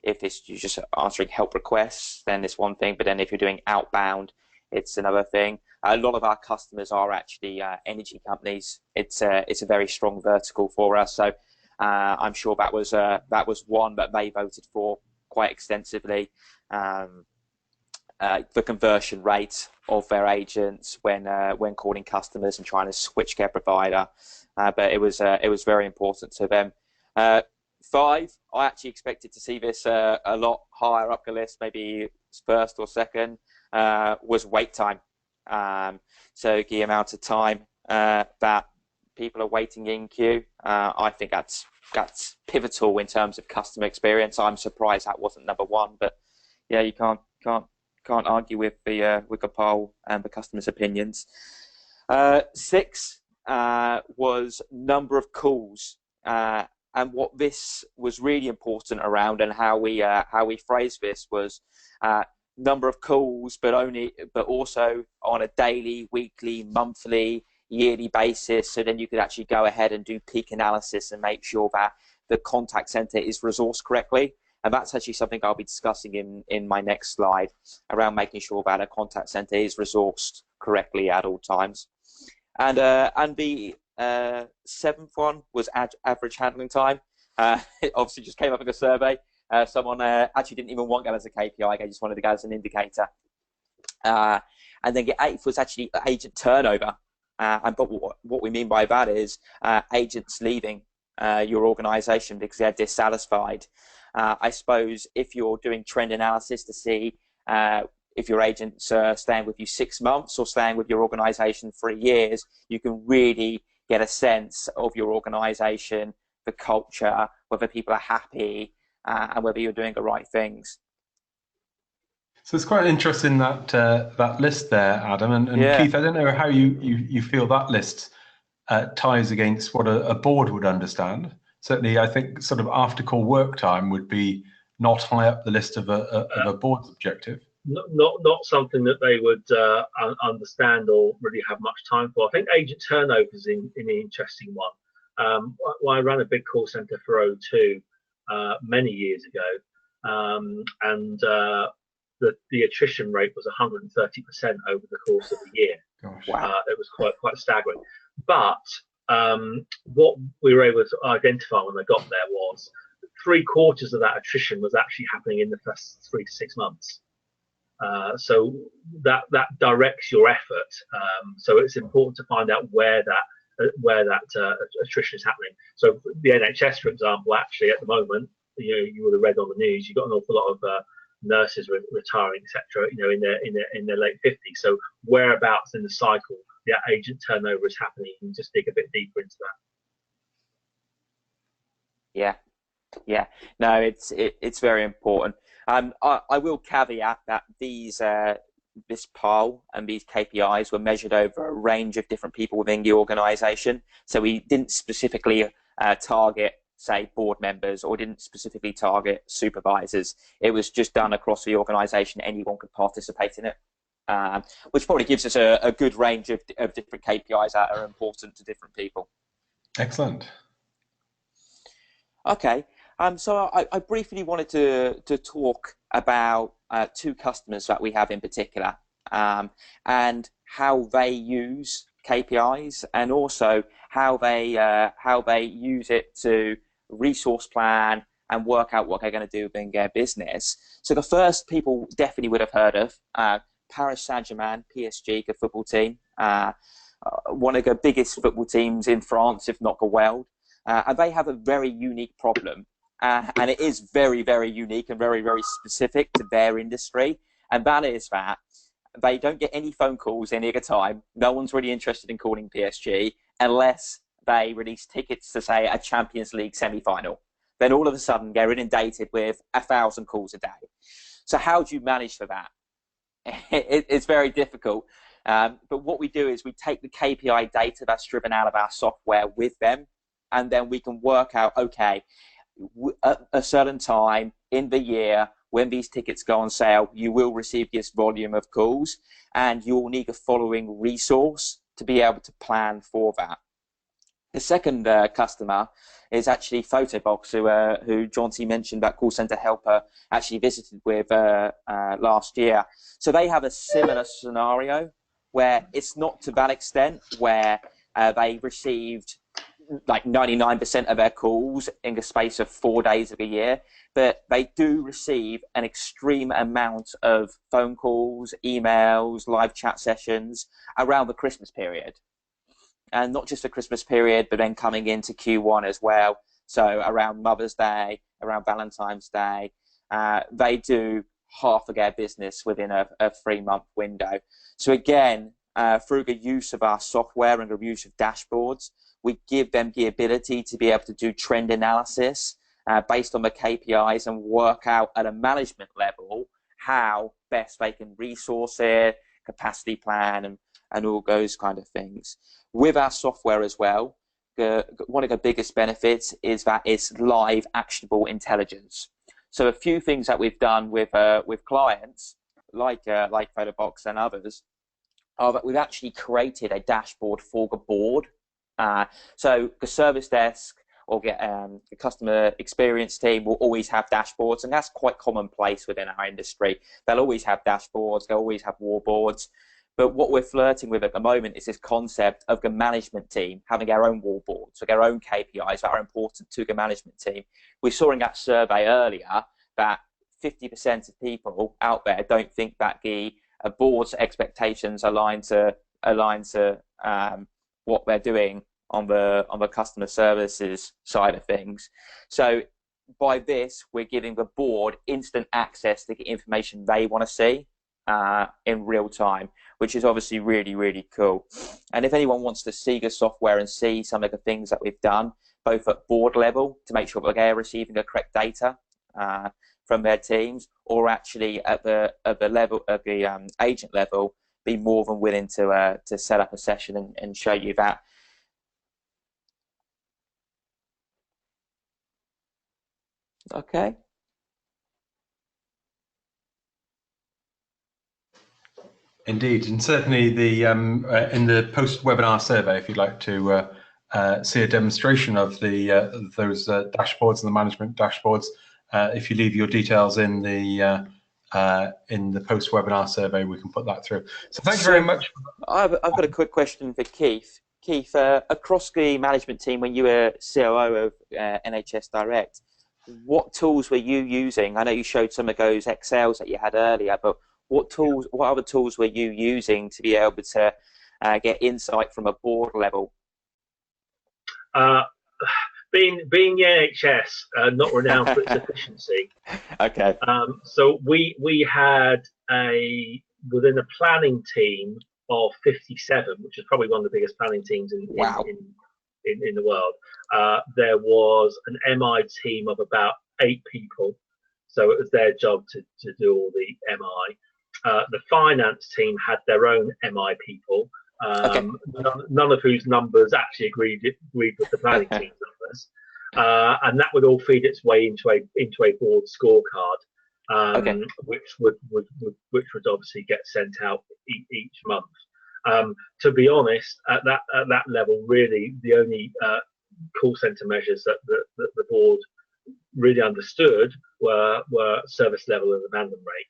If you're just answering help requests, then it's one thing. But then if you're doing outbound, it's another thing. A lot of our customers are actually energy companies. It's a very strong vertical for us. So I'm sure that was one that they voted for quite extensively. The conversion rate of their agents when calling customers and trying to switch their provider, but it was very important to them. 5, I actually expected to see this a lot higher up the list, maybe first or second, was wait time. So the amount of time that people are waiting in queue, I think that's pivotal in terms of customer experience. I'm surprised that wasn't number 1, but yeah, you can't argue with the poll and the customers' opinions. 6 was number of calls, and what this was really important around, and how we phrased this was number of calls, but also on a daily, weekly, monthly, yearly basis. So then you could actually go ahead and do peak analysis and make sure that the contact center is resourced correctly. And that's actually something I'll be discussing in my next slide, around making sure that a contact center is resourced correctly at all times. And the 7th one was average handling time. It obviously just came up in a survey. Someone actually didn't even want that as a KPI. They just wanted to go as an indicator. And then the 8th was actually agent turnover. But what we mean by that is agents leaving your organization because they're dissatisfied. I suppose if you're doing trend analysis to see if your agents are staying with you 6 months or staying with your organization 3 years, you can really get a sense of your organization, the culture, whether people are happy, and whether you're doing the right things. So it's quite interesting that list there, Adam. And yeah. Keith, I don't know how you feel that list ties against what a board would understand. Certainly, I think sort of after call work time would be not high up the list of a board's objective. Not something that they would understand or really have much time for. I think agent turnover is an interesting one. Well, I ran a big call center for O2 many years ago, and the attrition rate was 130% over the course of a year. Wow. It was quite staggering. But what we were able to identify when I got there was 3/4 of that attrition was actually happening in the first 3 to 6 months. So that directs your effort. So it's important to find out where that attrition is happening. So the NHS, for example, actually at the moment, you would have read on the news, you've got an awful lot of nurses retiring, etc. In their late 50s. So whereabouts in the cycle the agent turnover is happening, you can just dig a bit deeper into that. Yeah, Yeah, no, it's very important. I will caveat that this poll and these KPIs were measured over a range of different people within the organisation. So we didn't specifically target, say, board members, or didn't specifically target supervisors. It was just done across the organisation. Anyone could participate in it, which probably gives us a good range of different KPIs that are important to different people. Excellent. Okay. So I briefly wanted to talk about two customers that we have in particular, and how they use KPIs, and also how they use it to resource plan and work out what they're going to do within their business. So the first people definitely would have heard of Paris Saint-Germain, PSG, the football team, one of the biggest football teams in France, if not the world. And they have a very unique problem. And it is very, very unique and very, very specific to their industry. And that is that they don't get any phone calls any other time. No one's really interested in calling PSG unless they release tickets to, say, a Champions League semi-final. Then all of a sudden they're inundated with 1,000 calls a day. So how do you manage for that? It's very difficult. But what we do is we take the KPI data that's driven out of our software with them, and then we can work out, okay, at a certain time in the year when these tickets go on sale, you will receive this volume of calls, and you will need the following resource to be able to plan for that. The second customer is actually Photobox, who John T mentioned, that call center helper actually visited with last year. So they have a similar scenario where it's not to that extent where they received like 99% of their calls in the space of 4 days of a year, but they do receive an extreme amount of phone calls, emails, live chat sessions around the Christmas period. And not just the Christmas period, but then coming into Q1 as well. So around Mother's Day, around Valentine's Day, they do half of their business within a 3-month window. So again, through the use of our software and the use of dashboards, we give them the ability to be able to do trend analysis based on the KPIs and work out at a management level how best they can resource it, capacity plan, and all those kind of things. With our software as well, one of the biggest benefits is that it's live actionable intelligence. So a few things that we've done with clients like Photobox and others are that we've actually created a dashboard for the board. So the service desk or the customer experience team will always have dashboards, and that's quite commonplace within our industry. They'll always have dashboards, they'll always have war boards. But what we're flirting with at the moment is this concept of the management team having their own wall boards, so their own KPIs that are important to the management team. We saw in that survey earlier that 50% of people out there don't think that the board's expectations align to what they're doing on the customer services side of things. So by this, we're giving the board instant access to the information they want to see in real time, which is obviously really, really cool. And if anyone wants to see the software and see some of the things that we've done, both at board level to make sure that they're receiving the correct data from their teams, or actually at the level of the agent level, be more than willing to set up a session and show you that. Okay. Indeed, and certainly the in the post-webinar survey, if you'd like to see a demonstration of those dashboards and the management dashboards, if you leave your details in the post-webinar survey, we can put that through. So thank you very much. I've got a quick question for Keith. Keith, across the management team, when you were COO of NHS Direct, what tools were you using? I know you showed some of those Excels that you had earlier, but what other tools were you using to be able to get insight from a board level? Being the NHS, not renowned for its efficiency. Okay. So we had within a planning team of 57, which is probably one of the biggest planning teams in in the world. There was an MI team of about 8 people, so it was their job to do all the MI. The finance team had their own MI people, none of whose numbers actually agreed with the planning team's numbers, and that would all feed its way into a board scorecard, which would obviously get sent out each month. To be honest, at that level, really the only call center measures that the board really understood were service level and abandon rate.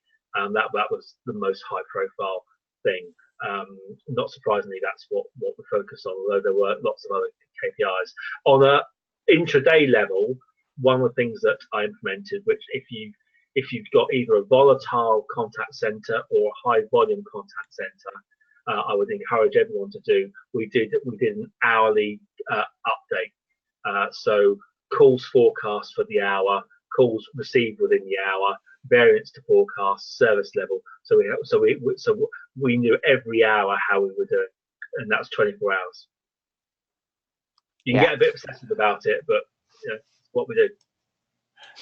That was the most high profile thing. Not surprisingly, that's what we focused on, although there were lots of other KPIs. On a intraday level, one of the things that I implemented, which if you've got either a volatile contact center or a high volume contact center, I would encourage everyone to do. We did an hourly update. So calls forecast for the hour, calls received within the hour, variance to forecast, service level. So we knew every hour how we were doing, and that's 24 hours. You can get a bit obsessive about it, but it's what we do.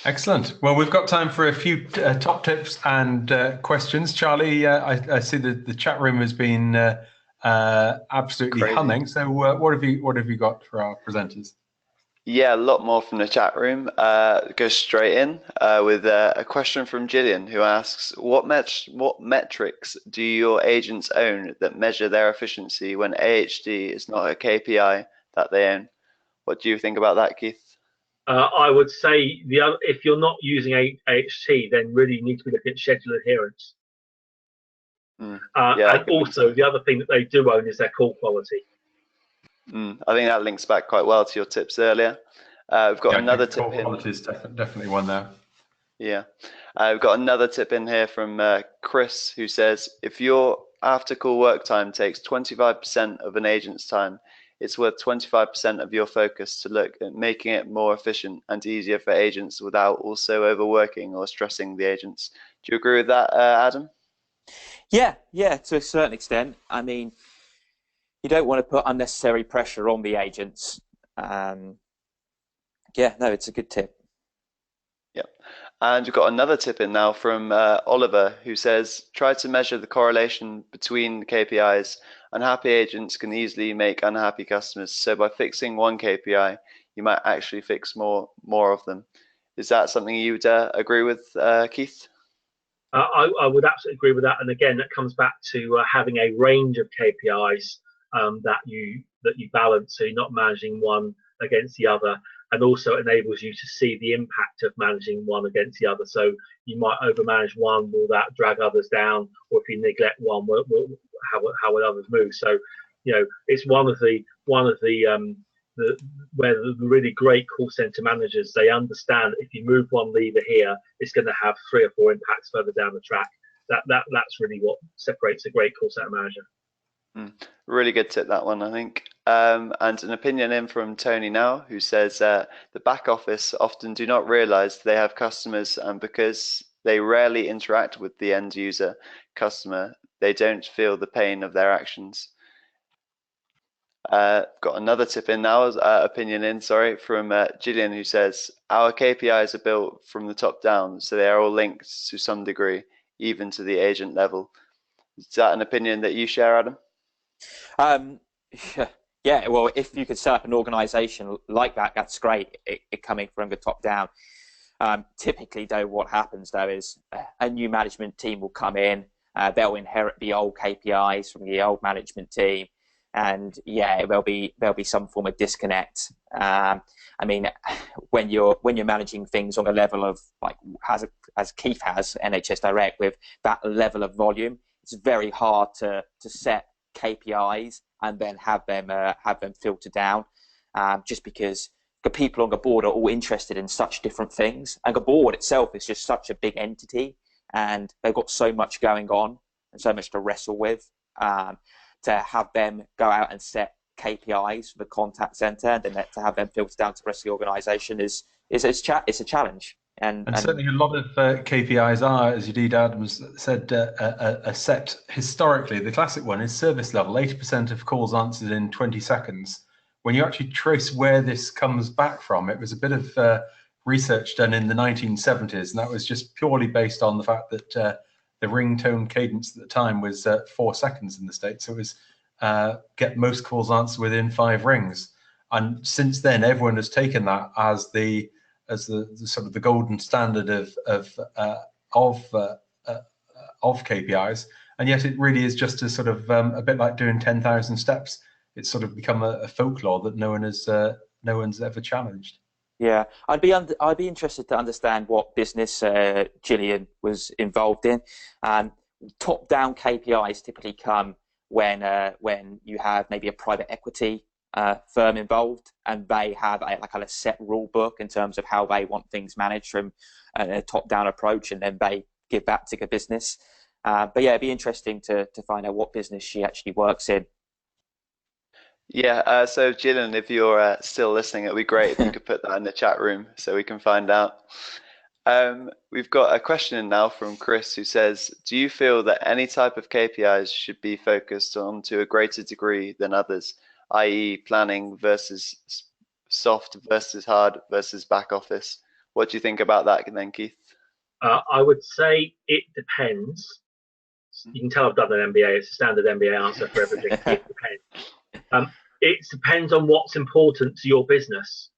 Excellent. Well, we've got time for a few top tips and questions. Charlie, I see that the chat room has been absolutely humming. So what have you got for our presenters? Yeah, a lot more from the chat room. Go straight in with a question from Gillian, who asks, what metrics do your agents own that measure their efficiency when AHD is not a KPI that they own? What do you think about that, Keith? I would say if you're not using AHT, then really you need to be looking at schedule adherence. And also the other thing that they do own is their call quality. I think that links back quite well to your tips earlier. We've got another tip in. Quality is definitely one there. Yeah, we've got another tip in here from Chris, who says, if your after-call work time takes 25% of an agent's time, it's worth 25% of your focus to look at making it more efficient and easier for agents without also overworking or stressing the agents. Do you agree with that, Adam? Yeah, to a certain extent. I mean, you don't want to put unnecessary pressure on the agents. It's a good tip. Yep. And we've got another tip in now from Oliver, who says, try to measure the correlation between KPIs. Unhappy agents can easily make unhappy customers. So by fixing one KPI, you might actually fix more of them. Is that something you would agree with, Keith? I would absolutely agree with that. And again, that comes back to having a range of KPIs that you balance, so you're not managing one against the other, and also enables you to see the impact of managing one against the other. So you might overmanage one, will that drag others down, or if you neglect one, how will others move? So it's one of the where the really great call center managers, they understand if you move one lever here, it's going to have 3 or 4 impacts further down the track. That's really what separates a great call center manager. Really good tip, that one, I think. And an opinion in from Tony now, who says the back office often do not realize they have customers, and because they rarely interact with the end user customer, they don't feel the pain of their actions. Got another tip in now, opinion in, from Gillian, who says our KPIs are built from the top down, so they are all linked to some degree, even to the agent level. Is that an opinion that you share, Adam? Yeah, well, if you could set up an organization like that, that's great, it coming from the top down. Typically, though, what happens, though, is a new management team will come in, they'll inherit the old KPIs from the old management team, and there'll be some form of disconnect. I mean, when you're managing things on a level of, like, as Keith has, NHS Direct, with that level of volume, it's very hard to set KPIs and then have them filter down, just because the people on the board are all interested in such different things, and the board itself is just such a big entity, and they've got so much going on and so much to wrestle with. To have them go out and set KPIs for the contact center and then to have them filter down to the rest of the organization is a challenge. And certainly a lot of KPIs are, as indeed Adam said, a set historically. The classic one is service level. 80% of calls answered in 20 seconds. when you actually trace where this comes back from, it was a bit of research done in the 1970s, and that was just purely based on the fact that the ringtone cadence at the time was 4 seconds in the States. So it was get most calls answered within 5 rings. And since then, everyone has taken that as the sort of the golden standard of KPIs. And yet it really is just a sort of a bit like doing 10,000 steps. It's sort of become a folklore that no one's ever challenged. Yeah, I'd be interested to understand what business Gillian was involved in. Top-down KPIs typically come when you have maybe a private equity firm involved, and they have a kind of set rule book in terms of how they want things managed from a top-down approach, and then they give that to the business. But yeah, it'd be interesting to find out what business she actually works in. Yeah, so Gillian, if you're still listening, it'd be great if you could put that in the chat room so we can find out. We've got a question in now from Chris, who says, do you feel that any type of KPIs should be focused on to a greater degree than others, i.e. planning versus soft versus hard versus back office? What do you think about that then, Keith? I would say it depends. You can tell I've done an MBA. It's a standard MBA answer for everything. It depends. It depends on what's important to your business,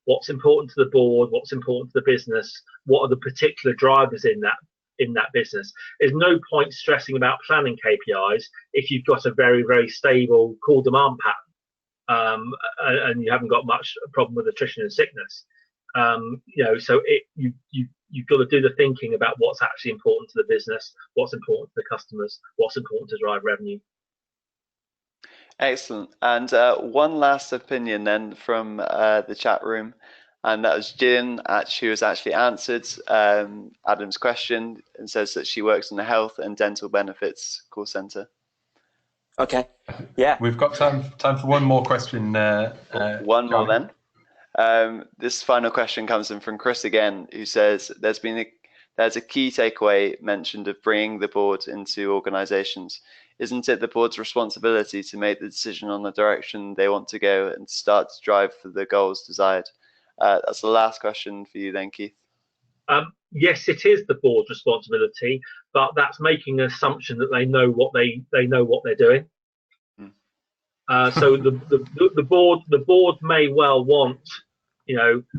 what's important to the board, what's important to the business, what are the particular drivers in that business. There's no point stressing about planning KPIs if you've got a very, very stable call demand pattern, and you haven't got much problem with attrition and sickness. So you've got to do the thinking about what's actually important to the business, what's important to the customers, what's important to drive revenue. Excellent. And one last opinion then from the chat room, and that was Gillian, who has actually answered Adam's question and says that she works in the health and dental benefits call center. Okay. Yeah. We've got time for one more question. One more then. This final question comes in from Chris again, who says there's a key takeaway mentioned of bringing the board into organizations. Isn't it the board's responsibility to make the decision on the direction they want to go and start to drive for the goals desired? That's the last question for you then, Keith. Yes, it is the board's responsibility, but that's making an assumption that they know what they're doing. So the board may well want,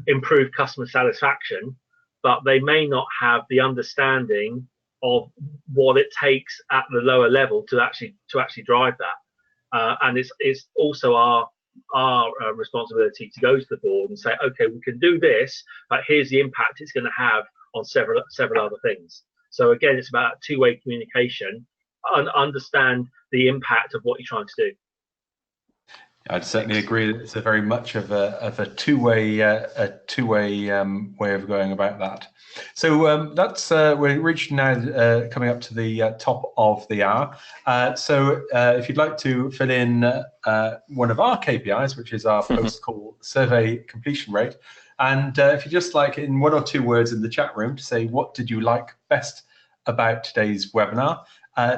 improved customer satisfaction, but they may not have the understanding of what it takes at the lower level to actually drive that. And it's also our responsibility to go to the board and say, okay, we can do this, but here's the impact it's going to have on several other things. So again, it's about two-way communication and understand the impact of what you're trying to do. I'd certainly agree that it's a very much of a two-way way of going about that. So that's we're reaching now, coming up to the top of the hour. So if you'd like to fill in one of our KPIs, which is our post-call survey completion rate, and if you just like in 1 or 2 words in the chat room to say what did you like best about today's webinar.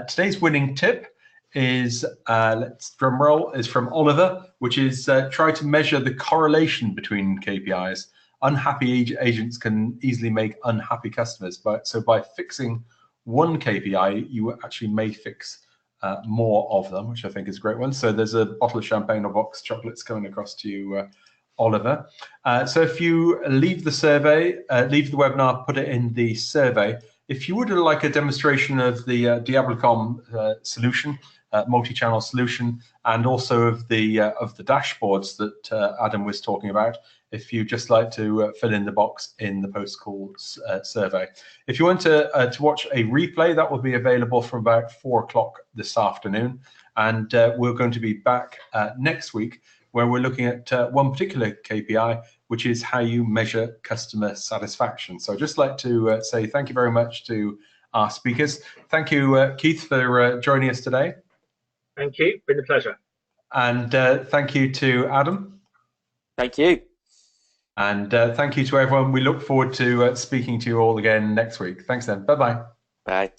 Today's winning tip is, let's drum roll, is from Oliver, which is try to measure the correlation between KPIs. Unhappy agents can easily make unhappy customers, so by fixing one KPI, you actually may fix more of them, which I think is a great one. So there's a bottle of champagne or box chocolates coming across to you, Oliver. So if you leave the survey, leave the webinar, put it in the survey. If you would like a demonstration of the Diablicom solution, multi-channel solution, and also of the dashboards that Adam was talking about, if you just like to fill in the box in the post-call survey. If you want to watch a replay, that will be available from about 4 o'clock this afternoon, and we're going to be back next week, where we're looking at one particular KPI, which is how you measure customer satisfaction. So I'd just like to say thank you very much to our speakers. Thank you, Keith, for joining us today. Thank you. Been a pleasure. And thank you to Adam. Thank you. And thank you to everyone. We look forward to speaking to you all again next week. Thanks then. Bye-bye. Bye.